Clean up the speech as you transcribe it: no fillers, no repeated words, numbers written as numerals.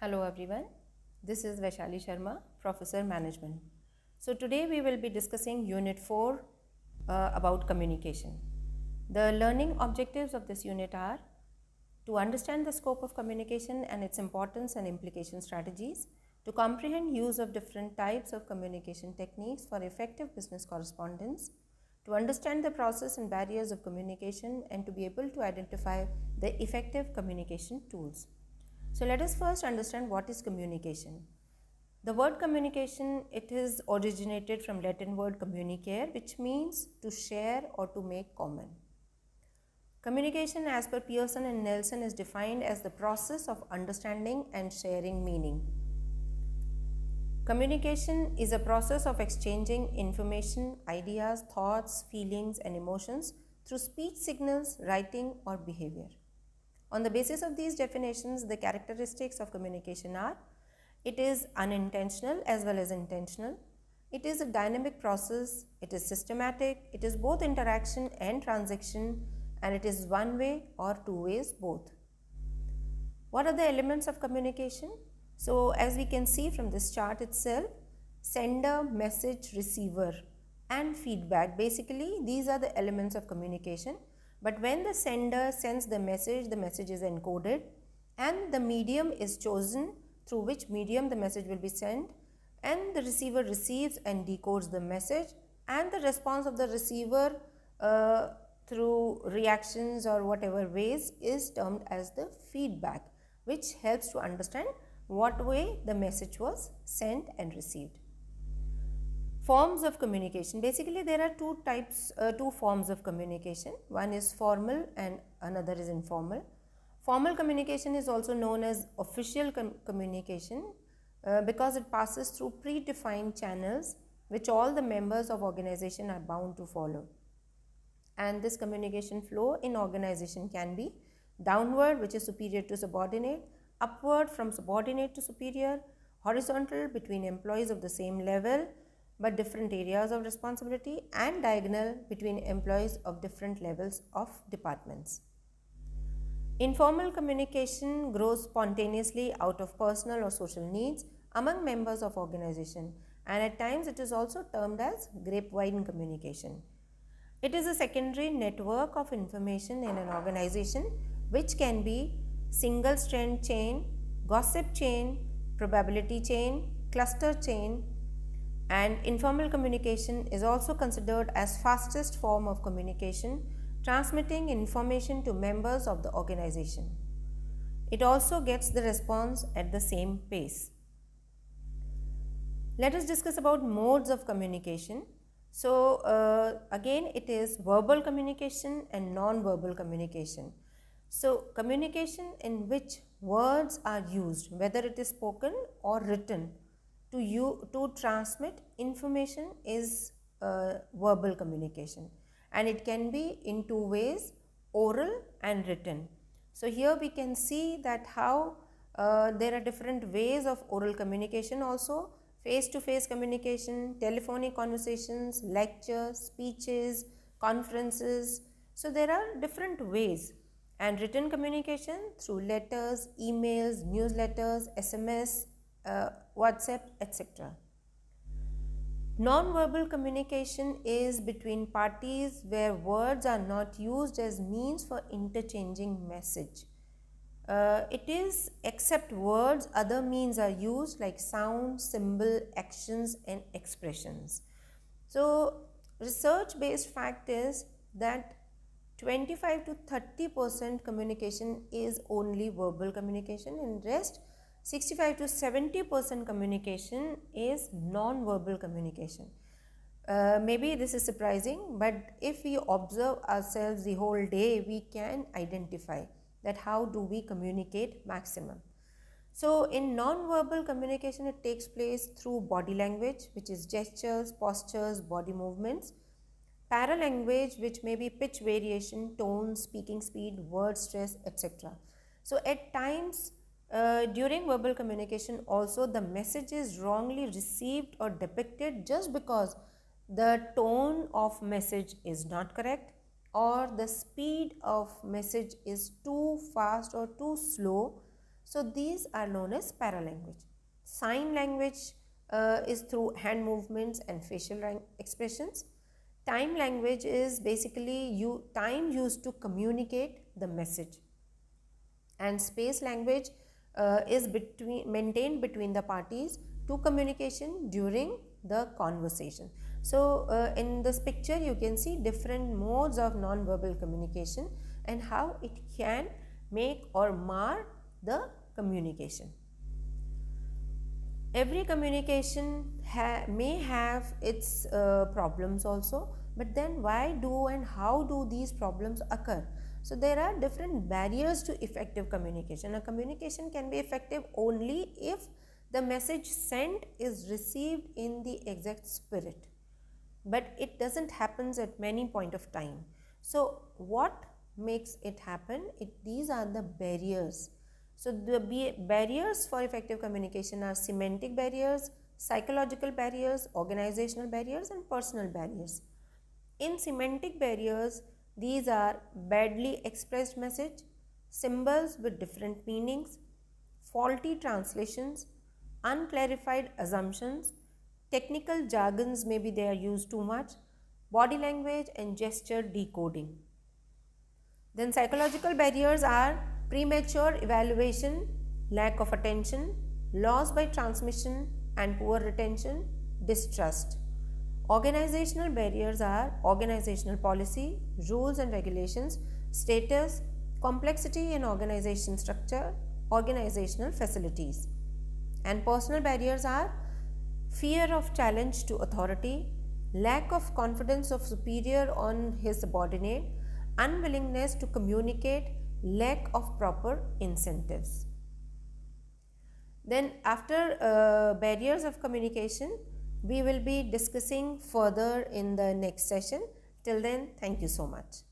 Hello everyone, this is Vaishali Sharma, Professor Management. So today we will be discussing Unit 4 about communication. The learning objectives of this unit are to understand the scope of communication and its importance and implication strategies, to comprehend use of different types of communication techniques for effective business correspondence, to understand the process and barriers of communication, and to be able to identify the effective communication tools. So let us first understand what is communication. The word communication, it is originated from Latin word communicare, which means to share or to make common. Communication, as per Pearson and Nelson, is defined as the process of understanding and sharing meaning. Communication is a process of exchanging information, ideas, thoughts, feelings, and emotions through speech signals, writing, or behavior. On the basis of these definitions, the characteristics of communication are: it is unintentional as well as intentional, it is a dynamic process, it is systematic, it is both interaction and transaction, and it is one way or two ways both. What are the elements of communication? So as we can see from this chart itself, sender, message, receiver, and feedback, basically these are the elements of communication. But when the sender sends the message is encoded and the medium is chosen through which medium the message will be sent, and the receiver receives and decodes the message, and the response of the receiver through reactions or whatever ways is termed as the feedback, which helps to understand what way the message was sent and received. Forms of communication. Basically, there are two forms of communication. One is formal and another is informal. Formal communication is also known as official communication because it passes through predefined channels which all the members of organization are bound to follow. And this communication flow in organization can be downward, which is superior to subordinate, upward from subordinate to superior, horizontal between employees of the same level but different areas of responsibility, and diagonal between employees of different levels of departments. Informal communication grows spontaneously out of personal or social needs among members of organization, and at times it is also termed as grapevine communication. It is a secondary network of information in an organization which can be single strand chain, gossip chain, probability chain, cluster chain, and informal communication is also considered as fastest form of communication, transmitting information to members of the organization. It also gets the response at the same pace. Let us discuss about modes of communication. So again, it is verbal communication and non-verbal communication. So communication in which words are used, whether it is spoken or written, to transmit information is verbal communication, and it can be in two ways, oral and written. So here we can see that how there are different ways of oral communication also: face-to-face communication, telephonic conversations, lectures, speeches, conferences. So there are different ways. And written communication through letters, emails, newsletters, SMS, WhatsApp, etc. Non-verbal communication is between parties where words are not used as means for interchanging message. It is except words, other means are used like sound, symbol, actions, and expressions. So research-based fact is that 25 to 30% communication is only verbal communication, and rest 65 to 70% communication is non-verbal communication. Maybe this is surprising, but if we observe ourselves the whole day, we can identify that how do we communicate maximum. So in non-verbal communication, it takes place through body language, which is gestures, postures, body movements. Paralanguage, which may be pitch variation, tone, speaking speed, word stress, etc. So at times during verbal communication also, the message is wrongly received or depicted just because the tone of message is not correct, or the speed of message is too fast or too slow. So these are known as paralanguage. Sign language is through hand movements and facial expressions. Time language is basically time used to communicate the message. And space language is maintained between the parties to communication during the conversation. So in this picture you can see different modes of non-verbal communication and how it can make or mar the communication. Every communication may have its problems also, but then why do and how do these problems occur? So there are different barriers to effective communication. A communication can be effective only if the message sent is received in the exact spirit, but it doesn't happen at many point of time. So what makes it happen? These are the barriers. So the barriers for effective communication are semantic barriers, psychological barriers, organizational barriers, and personal barriers. In semantic barriers, these are badly expressed message, symbols with different meanings, faulty translations, unclarified assumptions, technical jargons, maybe they are used too much, body language and gesture decoding. Then psychological barriers are premature evaluation, lack of attention, loss by transmission and poor retention, distrust. Organizational barriers are organizational policy, rules and regulations, status, complexity in organization structure, organizational facilities. And personal barriers are fear of challenge to authority, lack of confidence of superior on his subordinate, unwillingness to communicate, lack of proper incentives. Then after barriers of communication, we will be discussing further in the next session. Till then, thank you so much.